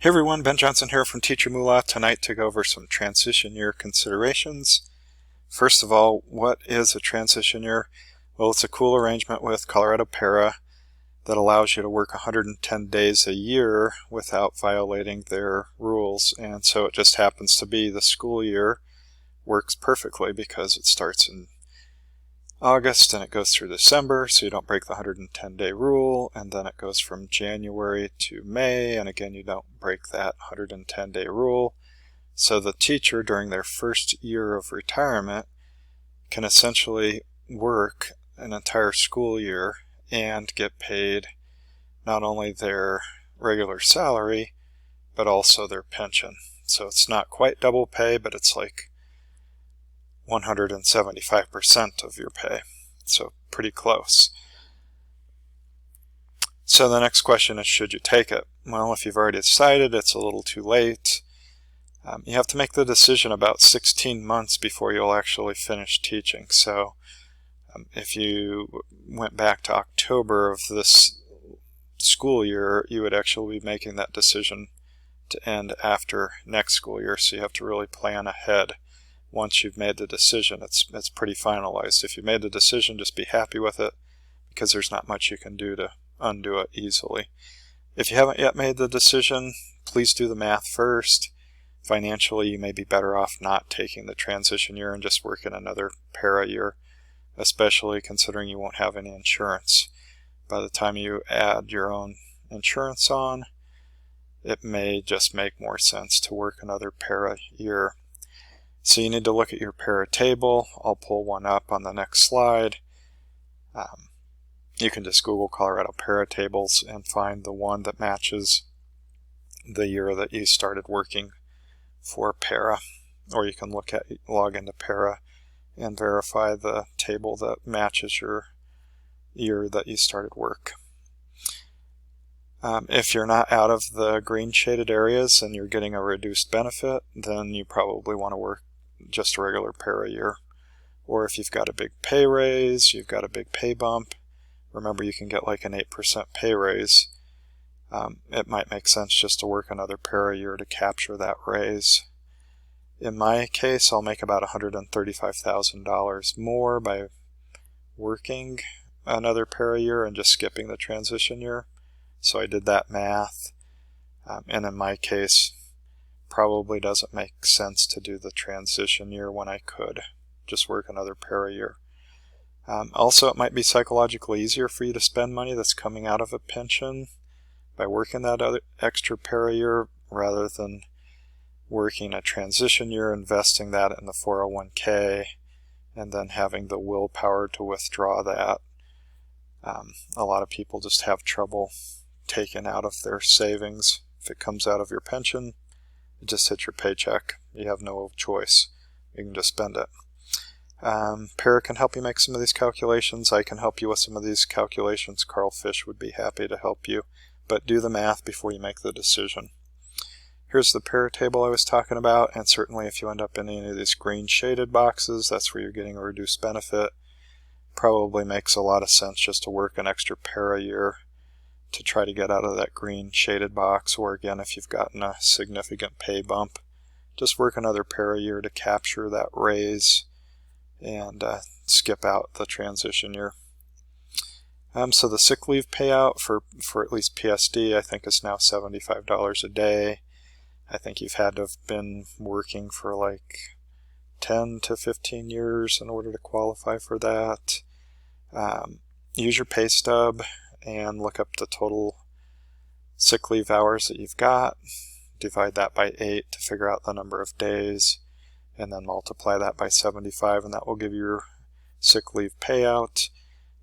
Hey everyone, Ben Johnson here from Teacher Moolah tonight to go over some transition year considerations. First of all, what is a transition year? Well, it's a cool arrangement with Colorado Para that allows you to work 110 days a year without violating their rules, and so it just happens to be the school year works perfectly because it starts in August and it goes through December, so you don't break the 110-day rule, and then it goes from January to May, and again you don't break that 110-day rule. So the teacher during their first year of retirement can essentially work an entire school year and get paid not only their regular salary but also their pension. So it's not quite double pay, but it's like 175% of your pay, so pretty close. So the next question is, should you take it? Well, if you've already decided, it's a little too late. You have to make the decision about 16 months before you'll actually finish teaching. So if you went back to October of this school year, you would actually be making that decision to end after next school year, so you have to really plan ahead. Once you've made the decision, it's pretty finalized. If you made the decision, just be happy with it, because there's not much you can do to undo it easily. If you haven't yet made the decision, please do the math first. Financially, you may be better off not taking the transition year and just working another para year, especially considering you won't have any insurance. By the time you add your own insurance on, it may just make more sense to work another para year. So you need to look at your para table. I'll pull one up on the next slide. You can just Google Colorado para tables and find the one that matches the year that you started working for para. Or you can log into para and verify the table that matches your year that you started work. If you're not out of the green shaded areas and you're getting a reduced benefit, then you probably want to work just a regular para year. Or if you've got a big pay raise, you've got a big pay bump, remember you can get like an 8% pay raise, it might make sense just to work another para year to capture that raise. In my case, I'll make about $135,000 more by working another para year and just skipping the transition year. So I did that math, and in my case, probably doesn't make sense to do the transition year when I could just work another para year. Also, it might be psychologically easier for you to spend money that's coming out of a pension by working that other extra para year rather than working a transition year, investing that in the 401k, and then having the willpower to withdraw that. A lot of people just have trouble taking out of their savings. If it comes out of your pension, it just hits your paycheck. You have no choice. You can just spend it. Para can help you make some of these calculations. I can help you with some of these calculations. Carl Fish would be happy to help you. But do the math before you make the decision. Here's the para table I was talking about, and certainly if you end up in any of these green shaded boxes, that's where you're getting a reduced benefit. Probably makes a lot of sense just to work an extra para year to try to get out of that green shaded box, or again, if you've gotten a significant pay bump, just work another para year to capture that raise and skip out the transition year. So the sick leave payout for at least PSD, I think, is now $75 a day. I think you've had to have been working for like 10 to 15 years in order to qualify for that. Use your pay stub and look up the total sick leave hours that you've got. Divide that by 8 to figure out the number of days, and then multiply that by 75, and that will give you your sick leave payout.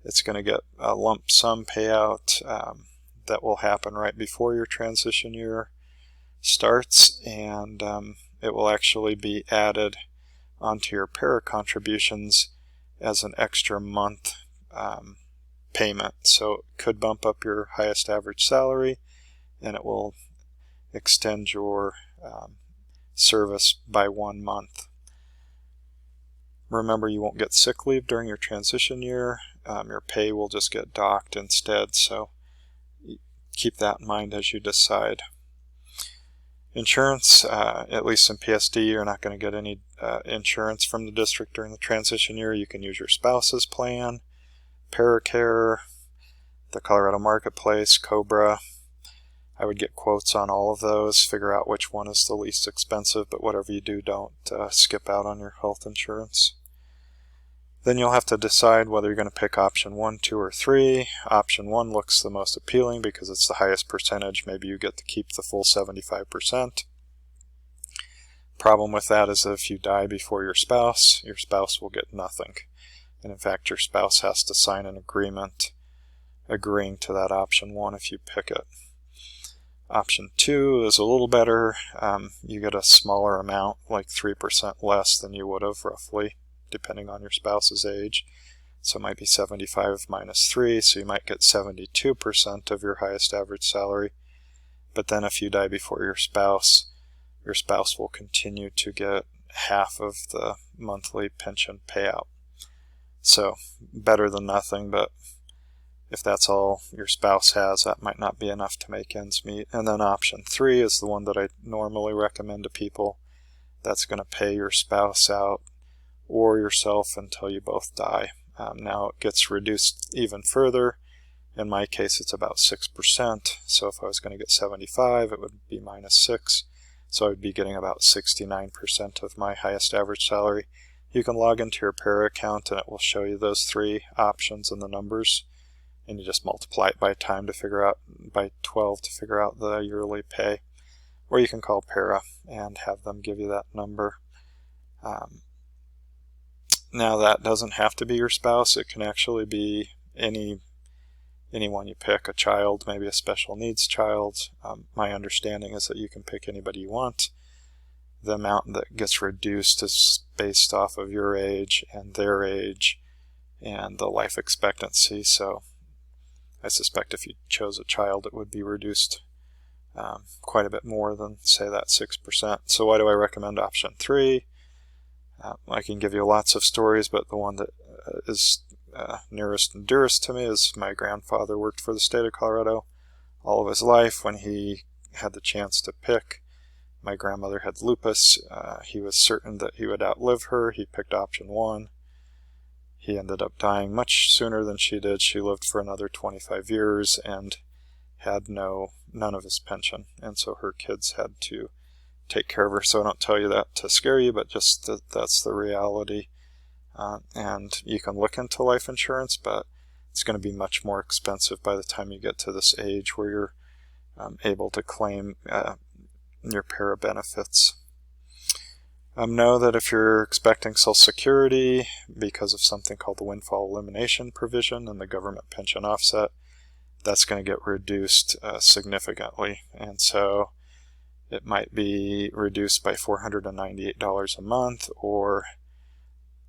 It's going to get a lump sum payout that will happen right before your transition year starts, and it will actually be added onto your para contributions as an extra month payment. So it could bump up your highest average salary, and it will extend your service by 1 month. Remember, you won't get sick leave during your transition year. Your pay will just get docked instead, so keep that in mind as you decide. Insurance, at least in PSD, you're not going to get any insurance from the district during the transition year. You can use your spouse's plan, Paracare, the Colorado Marketplace, Cobra. I would get quotes on all of those, figure out which one is the least expensive, but whatever you do, don't skip out on your health insurance. Then you'll have to decide whether you're going to pick option 1, 2, or 3. Option 1 looks the most appealing because it's the highest percentage. Maybe you get to keep the full 75%. Problem with that is that if you die before your spouse will get nothing. And in fact, your spouse has to sign an agreement agreeing to that option 1 if you pick it. Option 2 is a little better. You get a smaller amount, like 3% less than you would have roughly, depending on your spouse's age. So it might be 75 minus 3, so you might get 72% of your highest average salary. But then if you die before your spouse will continue to get half of the monthly pension payout. So better than nothing, but if that's all your spouse has, that might not be enough to make ends meet. And then option 3 is the one that I normally recommend to people. That's going to pay your spouse out or yourself until you both die. Now it gets reduced even further. In my case, it's about 6%. So if I was going to get 75, it would be minus 6. So I would be getting about 69% of my highest average salary. You can log into your Para account and it will show you those 3 options and the numbers. And you just multiply it by time to figure out, by 12 to figure out the yearly pay. Or you can call Para and have them give you that number. Now that doesn't have to be your spouse. It can actually be anyone you pick, a child, maybe a special needs child. My understanding is that you can pick anybody you want. The amount that gets reduced is based off of your age and their age and the life expectancy. So I suspect if you chose a child, it would be reduced quite a bit more than, say, that 6%. So why do I recommend option 3? I can give you lots of stories, but the one that is nearest and dearest to me is my grandfather worked for the state of Colorado all of his life. When he had the chance to pick, my grandmother had lupus. He was certain that he would outlive her. He picked option 1. He ended up dying much sooner than she did. She lived for another 25 years and had none of his pension, and so her kids had to take care of her. So I don't tell you that to scare you, but just that's the reality. And you can look into life insurance, but it's going to be much more expensive by the time you get to this age where you're able to claim your Para benefits. Know that if you're expecting Social Security because of something called the windfall elimination provision and the government pension offset, that's going to get reduced significantly. And so it might be reduced by $498 a month, or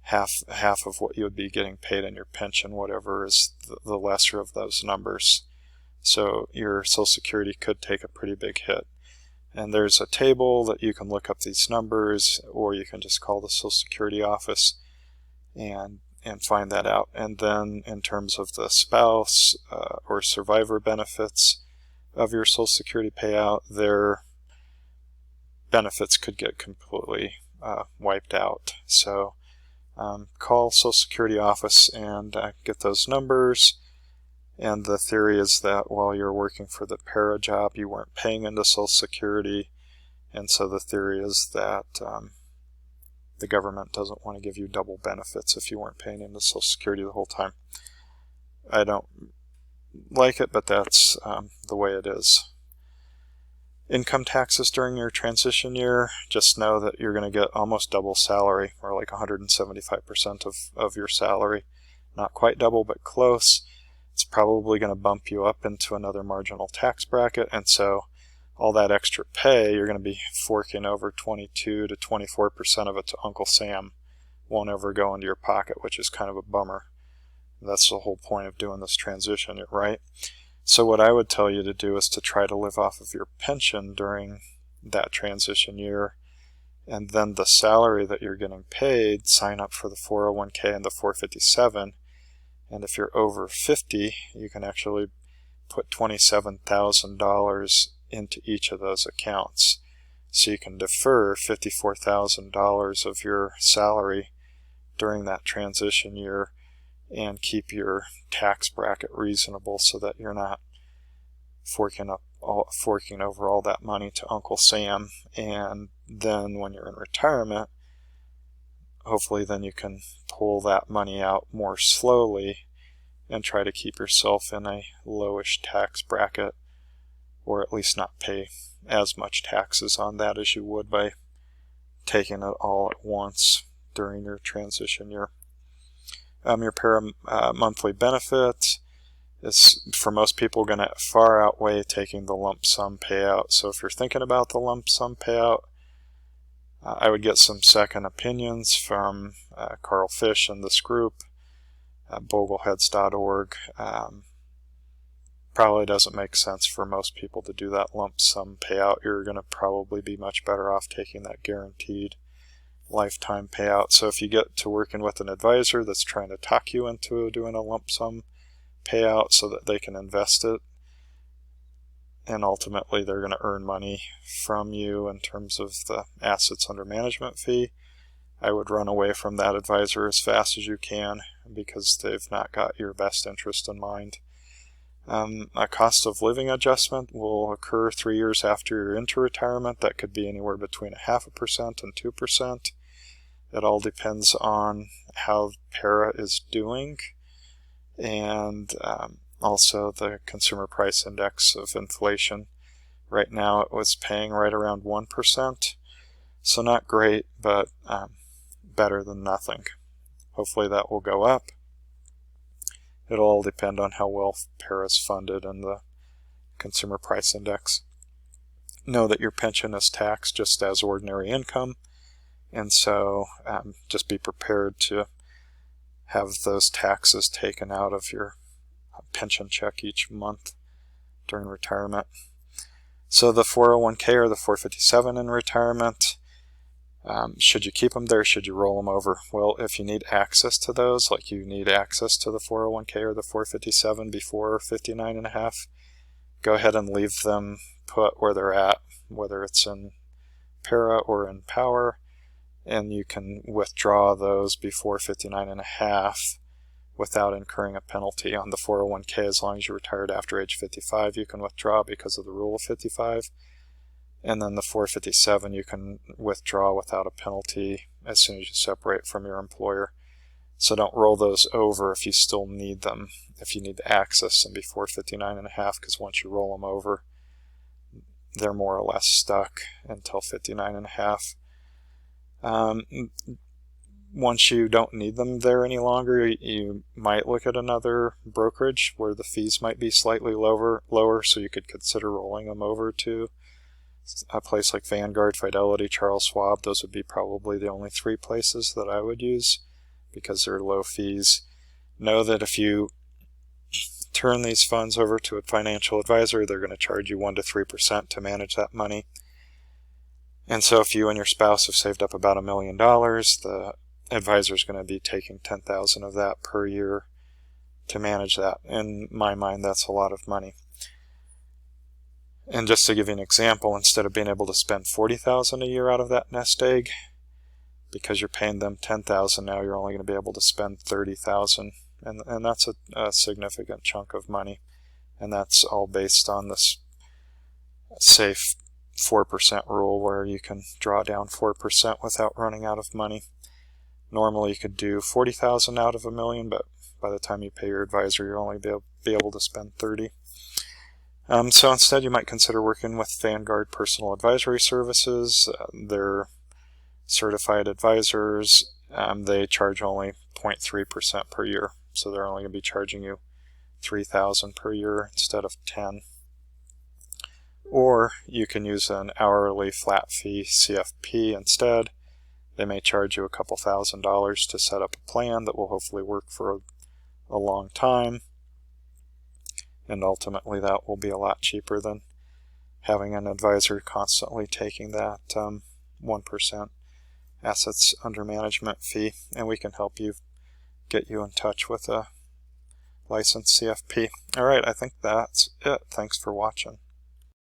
half of what you would be getting paid in your pension, whatever is the lesser of those numbers. So your Social Security could take a pretty big hit. And there's a table that you can look up these numbers, or you can just call the Social Security office and find that out. And then in terms of the spouse or survivor benefits of your Social Security payout, their benefits could get completely wiped out. So call Social Security office and get those numbers. And the theory is that while you're working for the Para job, you weren't paying into Social Security. And so the theory is that the government doesn't want to give you double benefits if you weren't paying into Social Security the whole time. I don't like it, but that's the way it is. Income taxes during your transition year, just know that you're going to get almost double salary, or like 175% of your salary. Not quite double, but close. It's probably going to bump you up into another marginal tax bracket, and so all that extra pay, you're going to be forking over 22 to 24% of it to Uncle Sam. Won't ever go into your pocket, which is kind of a bummer. That's the whole point of doing this transition, right? So what I would tell you to do is to try to live off of your pension during that transition year, and then the salary that you're getting paid, sign up for the 401k and the 457. And if you're over 50, you can actually put $27,000 into each of those accounts. So you can defer $54,000 of your salary during that transition year and keep your tax bracket reasonable so that you're not forking over all that money to Uncle Sam. And then when you're in retirement, hopefully then you can pull that money out more slowly and try to keep yourself in a lowish tax bracket, or at least not pay as much taxes on that as you would by taking it all at once during your transition year. Your monthly benefit is, for most people, going to far outweigh taking the lump sum payout. So if you're thinking about the lump sum payout, I would get some second opinions from Carl Fish and this group, bogleheads.org. Probably doesn't make sense for most people to do that lump sum payout. You're going to probably be much better off taking that guaranteed lifetime payout. So if you get to working with an advisor that's trying to talk you into doing a lump sum payout so that they can invest it, and ultimately they're going to earn money from you in terms of the assets under management fee, I would run away from that advisor as fast as you can, because they've not got your best interest in mind. A cost of living adjustment will occur 3 years after you're into retirement. That could be anywhere between 0.5% and 2%. It all depends on how PARA is doing, and also the consumer price index of inflation. Right now it was paying right around 1%, so not great, but better than nothing. Hopefully that will go up. It'll all depend on how well PARA is funded and the consumer price index. Know that your pension is taxed just as ordinary income, and so just be prepared to have those taxes taken out of your pension check each month during retirement. So the 401k or the 457 in retirement, should you keep them there? Should you roll them over? Well, if you need access to those, like you need access to the 401k or the 457 before 59.5, go ahead and leave them put where they're at, whether it's in PARA or in Power, and you can withdraw those before 59.5 without incurring a penalty. On the 401k, as long as you're retired after age 55, you can withdraw because of the rule of 55. And then the 457, you can withdraw without a penalty as soon as you separate from your employer. So don't roll those over if you still need them, if you need to access them before 59.5, because once you roll them over, they're more or less stuck until 59.5. Once you don't need them there any longer, you might look at another brokerage where the fees might be slightly lower, so you could consider rolling them over to a place like Vanguard, Fidelity, Charles Schwab. Those would be probably the only 3 places that I would use because they're low fees. Know that if you turn these funds over to a financial advisor, they're going to charge you 1 to 3% to manage that money. And so if you and your spouse have saved up about $1 million, the advisor is going to be taking $10,000 of that per year to manage that. In my mind, that's a lot of money. And just to give you an example, instead of being able to spend $40,000 a year out of that nest egg, because you're paying them $10,000 now, you're only going to be able to spend $30,000, and that's a significant chunk of money. And that's all based on this safe 4% rule, where you can draw down 4% without running out of money. Normally you could do $40,000 out of $1 million, but by the time you pay your advisor, you'll only be able to spend $30,000. So instead you might consider working with Vanguard Personal Advisory Services. They're certified advisors. They charge only 0.3% per year, so they're only going to be charging you $3,000 per year instead of $10,000. Or you can use an hourly flat fee CFP instead. They may charge you a couple $1,000s to set up a plan that will hopefully work for a long time. And ultimately that will be a lot cheaper than having an advisor constantly taking that 1% assets under management fee. And we can help you get you in touch with a licensed CFP. Alright, I think that's it. Thanks for watching.